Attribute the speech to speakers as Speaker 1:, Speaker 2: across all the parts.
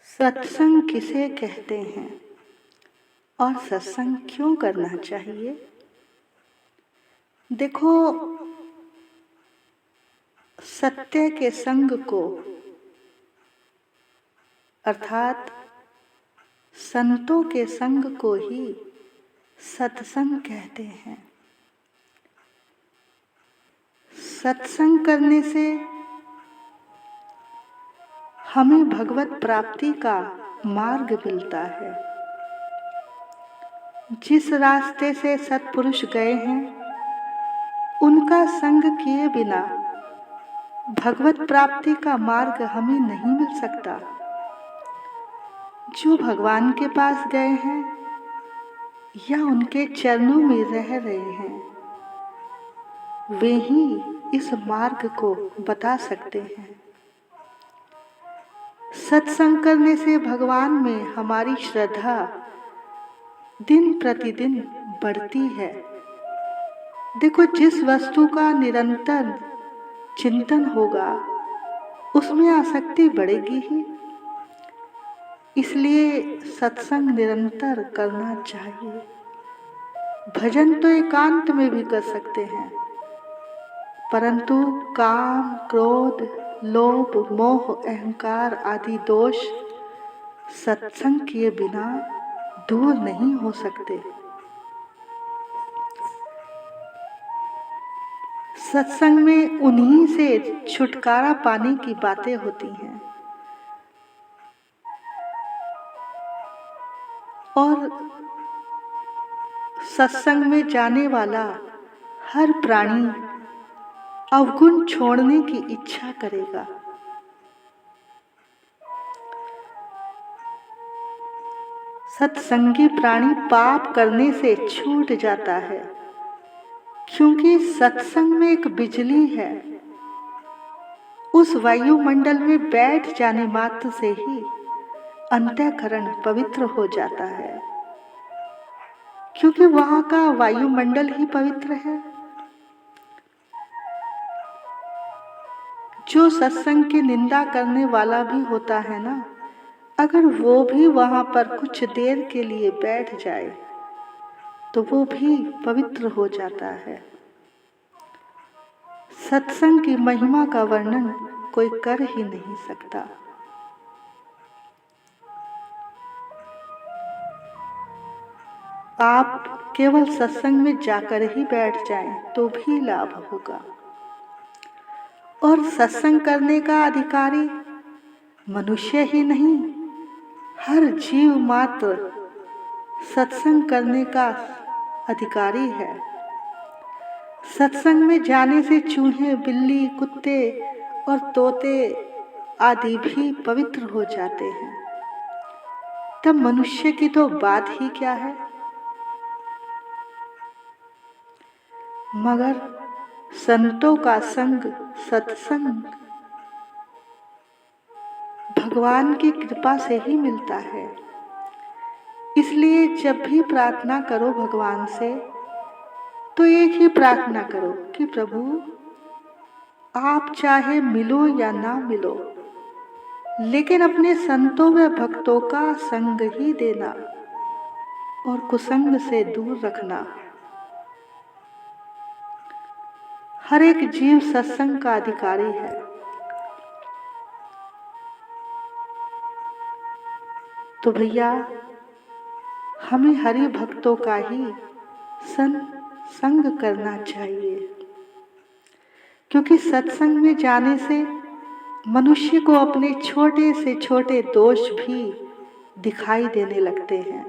Speaker 1: सत्संग किसे कहते हैं और सत्संग क्यों करना चाहिए? देखो, सत्य के संग को अर्थात संतों के संग को ही सत्संग कहते हैं। सत्संग करने से हमें भगवत प्राप्ति का मार्ग मिलता है। जिस रास्ते से सत्पुरुष गए हैं, उनका संग किए बिना भगवत प्राप्ति का मार्ग हमें नहीं मिल सकता। जो भगवान के पास गए हैं या उनके चरणों में रह रहे हैं, वे ही इस मार्ग को बता सकते हैं। सत्संग करने से भगवान में हमारी श्रद्धा दिन प्रतिदिन बढ़ती है। देखो, जिस वस्तु का निरंतर चिंतन होगा उसमें आसक्ति बढ़ेगी ही। इसलिए सत्संग निरंतर करना चाहिए। भजन तो एकांत में भी कर सकते हैं, परंतु काम, क्रोध, लोभ, मोह, अहंकार आदि दोष सत्संग किए बिना दूर नहीं हो सकते। सत्संग में उन्हीं से छुटकारा पाने की बातें होती हैं और सत्संग में जाने वाला हर प्राणी अवगुण छोड़ने की इच्छा करेगा। सत्संगी प्राणी पाप करने से छूट जाता है, क्योंकि सत्संग में एक बिजली है। उस वायुमंडल में बैठ जाने मात्र से ही अंतःकरण पवित्र हो जाता है, क्योंकि वहां का वायुमंडल ही पवित्र है। जो सत्संग की निंदा करने वाला भी होता है ना, अगर वो भी वहां पर कुछ देर के लिए बैठ जाए तो वो भी पवित्र हो जाता है। सत्संग की महिमा का वर्णन कोई कर ही नहीं सकता। आप केवल सत्संग में जाकर ही बैठ जाएं तो भी लाभ होगा। और सत्संग करने का अधिकारी मनुष्य ही नहीं, हर जीव मात्र सत्संग करने का अधिकारी है। सत्संग में जाने से चूहे, बिल्ली, कुत्ते और तोते आदि भी पवित्र हो जाते हैं। तब मनुष्य की तो बात ही क्या है। मगर संतों का संग, सत्संग भगवान की कृपा से ही मिलता है। इसलिए जब भी प्रार्थना करो भगवान से, तो एक ही प्रार्थना करो कि प्रभु, आप चाहे मिलो या ना मिलो, लेकिन अपने संतों व भक्तों का संग ही देना और कुसंग से दूर रखना। हर एक जीव सत्संग का अधिकारी है। तो भैया, हमें हरि भक्तों का ही संग करना चाहिए, क्योंकि सत्संग में जाने से मनुष्य को अपने छोटे से छोटे दोष भी दिखाई देने लगते हैं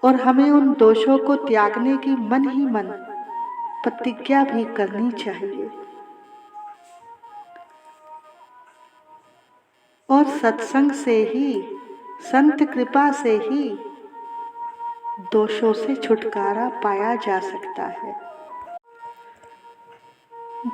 Speaker 1: और हमें उन दोषों को त्यागने की मन ही मन प्रतिज्ञा भी करनी चाहिए। और सत्संग से ही, संत कृपा से ही दोषों से छुटकारा पाया जा सकता है।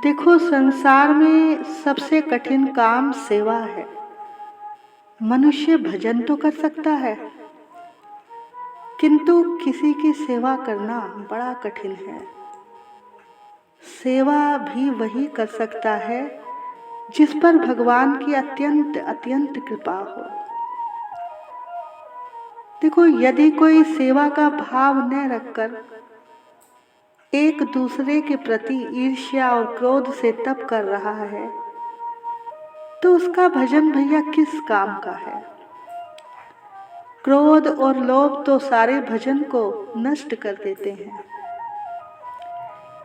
Speaker 1: देखो, संसार में सबसे कठिन काम सेवा है। मनुष्य भजन तो कर सकता है, किंतु किसी की सेवा करना बड़ा कठिन है। सेवा भी वही कर सकता है जिस पर भगवान की अत्यंत अत्यंत कृपा हो। देखो, यदि कोई सेवा का भाव न रखकर एक दूसरे के प्रति ईर्ष्या और क्रोध से तप कर रहा है, तो उसका भजन भैया किस काम का है। क्रोध और लोभ तो सारे भजन को नष्ट कर देते हैं।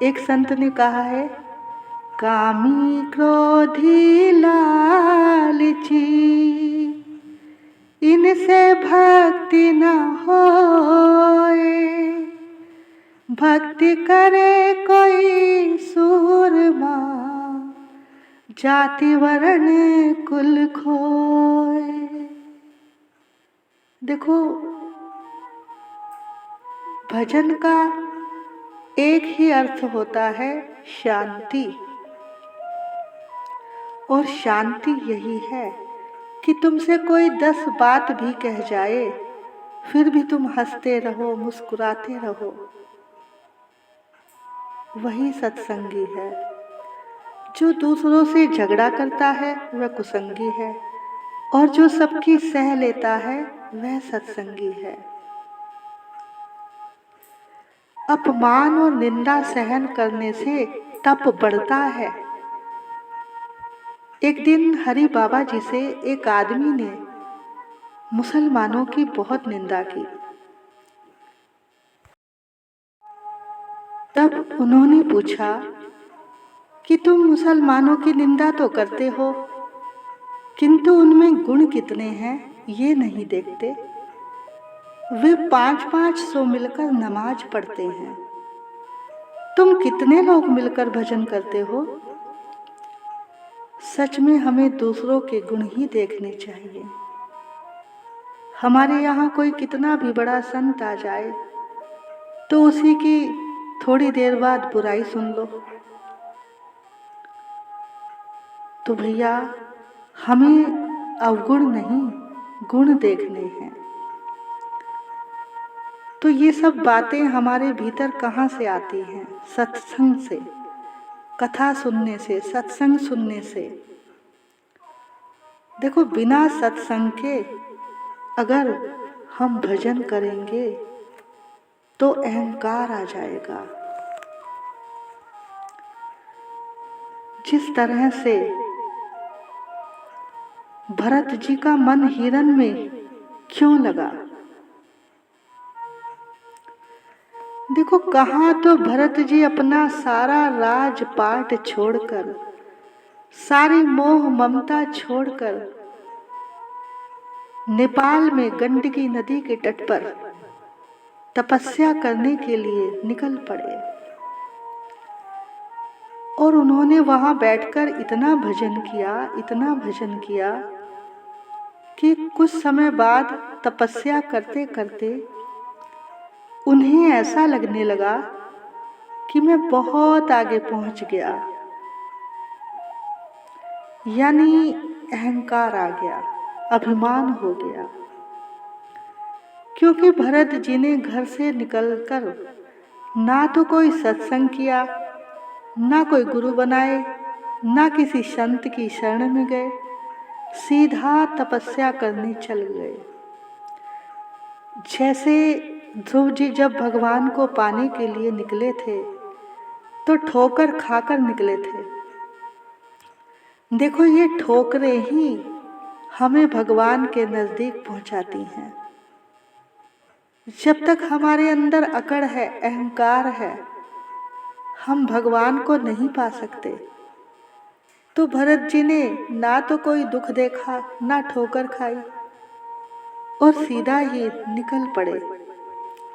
Speaker 1: एक संत ने कहा है, कामी क्रोधी लालची इनसे भक्ति न होए, भक्ति करे कोई सूरमा जाति वर्ण कुल खोए। देखो, भजन का एक ही अर्थ होता है शांति, और शांति यही है कि तुमसे कोई 10 बात भी कह जाए, फिर भी तुम हंसते रहो, मुस्कुराते रहो। वही सत्संगी है। जो दूसरों से झगड़ा करता है वह कुसंगी है, और जो सबकी सह लेता है वह सत्संगी है। अपमान और निंदा सहन करने से तप बढ़ता है। एक दिन हरि बाबा जी से एक आदमी ने मुसलमानों की बहुत निंदा की। तब उन्होंने पूछा कि तुम मुसलमानों की निंदा तो करते हो, किंतु उनमें गुण कितने हैं ये नहीं देखते। वे 500 मिलकर नमाज पढ़ते हैं, तुम कितने लोग मिलकर भजन करते हो। सच में हमें दूसरों के गुण ही देखने चाहिए। हमारे यहाँ कोई कितना भी बड़ा संत आ जाए तो उसी की थोड़ी देर बाद बुराई सुन लो। तो भैया, हमें अवगुण नहीं गुण देखने हैं। तो ये सब बातें हमारे भीतर कहाँ से आती हैं? सत्संग से, कथा सुनने से, सत्संग सुनने से। देखो, बिना सत्संग के अगर हम भजन करेंगे तो अहंकार आ जाएगा। जिस तरह से भरत जी का मन हिरण में क्यों लगा? देखो, कहाँ तो भरत जी अपना सारा राजपाट छोड़कर, सारी मोह ममता छोड़कर नेपाल में गंडकी नदी के तट पर तपस्या करने के लिए निकल पड़े, और उन्होंने वहां बैठकर इतना भजन किया, इतना भजन किया कि कुछ समय बाद तपस्या करते करते उन्हें ऐसा लगने लगा कि मैं बहुत आगे पहुंच गया। यानी अहंकार आ गया, अभिमान हो गया। क्योंकि भरत जी ने घर से निकलकर ना तो कोई सत्संग किया, ना कोई गुरु बनाए, ना किसी संत की शरण में गए, सीधा तपस्या करने चल गए। जैसे ध्रुव जी जब भगवान को पाने के लिए निकले थे तो ठोकर खाकर निकले थे। देखो, ये ठोकरें ही हमें भगवान के नजदीक पहुंचाती हैं। जब तक हमारे अंदर अकड़ है, अहंकार है, हम भगवान को नहीं पा सकते। तो भरत जी ने ना तो कोई दुख देखा, ना ठोकर खाई, और सीधा ही निकल पड़े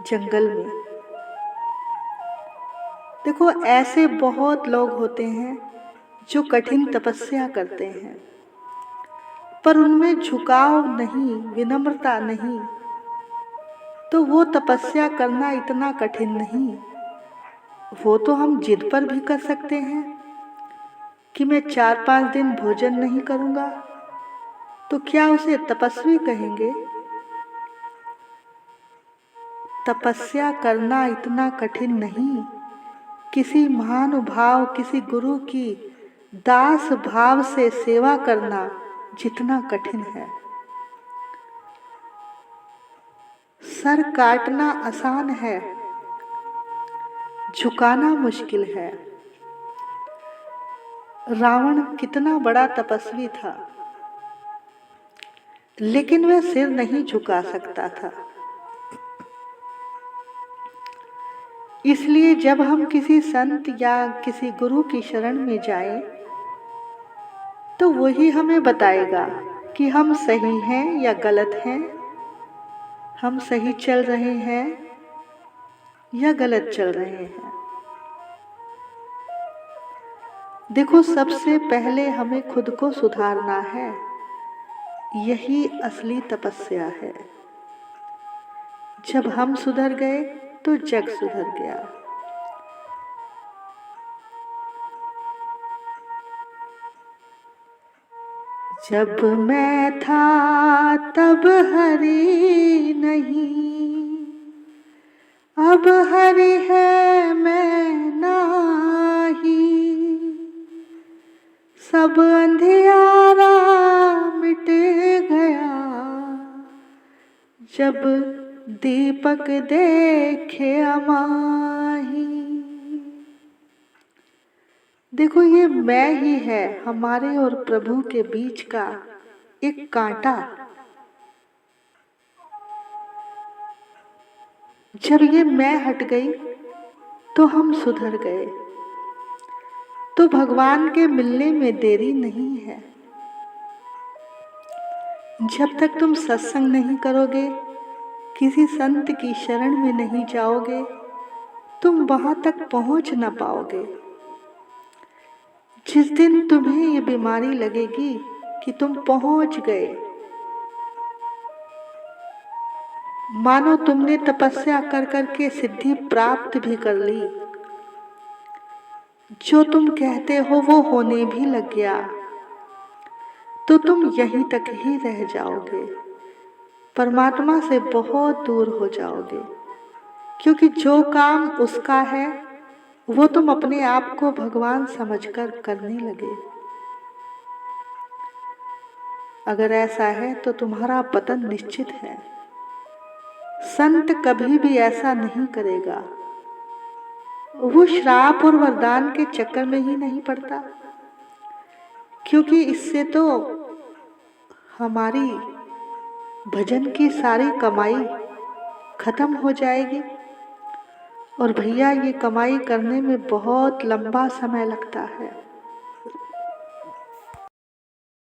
Speaker 1: जंगल में। देखो, ऐसे बहुत लोग होते हैं जो कठिन तपस्या करते हैं, पर उनमें झुकाव नहीं, विनम्रता नहीं, तो वो तपस्या करना इतना कठिन नहीं। वो तो हम जिद पर भी कर सकते हैं कि मैं 4-5 दिन भोजन नहीं करूंगा, तो क्या उसे तपस्वी कहेंगे? तपस्या करना इतना कठिन नहीं। किसी महानुभाव, किसी गुरु की दास भाव से सेवा करना जितना कठिन है, सर काटना आसान है, झुकाना मुश्किल है। रावण कितना बड़ा तपस्वी था, लेकिन वह सिर नहीं झुका सकता था। इसलिए जब हम किसी संत या किसी गुरु की शरण में जाएं, तो वही हमें बताएगा कि हम सही हैं या गलत हैं, हम सही चल रहे हैं या गलत चल रहे हैं। देखो, सबसे पहले हमें खुद को सुधारना है, यही असली तपस्या है। जब हम सुधर गए तो जग सुधर गया। जब मैं था तब हरि नहीं, अब हरि है मैं नाही। सब अंधियारा मिट गया, जब दीपक देखे अमाही। देखो, ये मैं ही है हमारे और प्रभु के बीच का एक कांटा। जब ये मैं हट गई तो हम सुधर गए। तो भगवान के मिलने में देरी नहीं है। जब तक तुम सत्संग नहीं करोगे, किसी संत की शरण में नहीं जाओगे, तुम वहां तक पहुंच ना पाओगे। जिस दिन तुम्हें ये बीमारी लगेगी कि तुम पहुंच गए, मानो तुमने तपस्या कर करके सिद्धि प्राप्त भी कर ली, जो तुम कहते हो वो होने भी लग गया, तो तुम यहीं तक ही रह जाओगे, परमात्मा से बहुत दूर हो जाओगे। क्योंकि जो काम उसका है वो तुम अपने आप को भगवान समझकर करने लगे। अगर ऐसा है तो तुम्हारा पतन निश्चित है। संत कभी भी ऐसा नहीं करेगा। वो श्राप और वरदान के चक्कर में ही नहीं पड़ता, क्योंकि इससे तो हमारी भजन की सारी कमाई खत्म हो जाएगी। और भैया, ये कमाई करने में बहुत लंबा समय लगता है।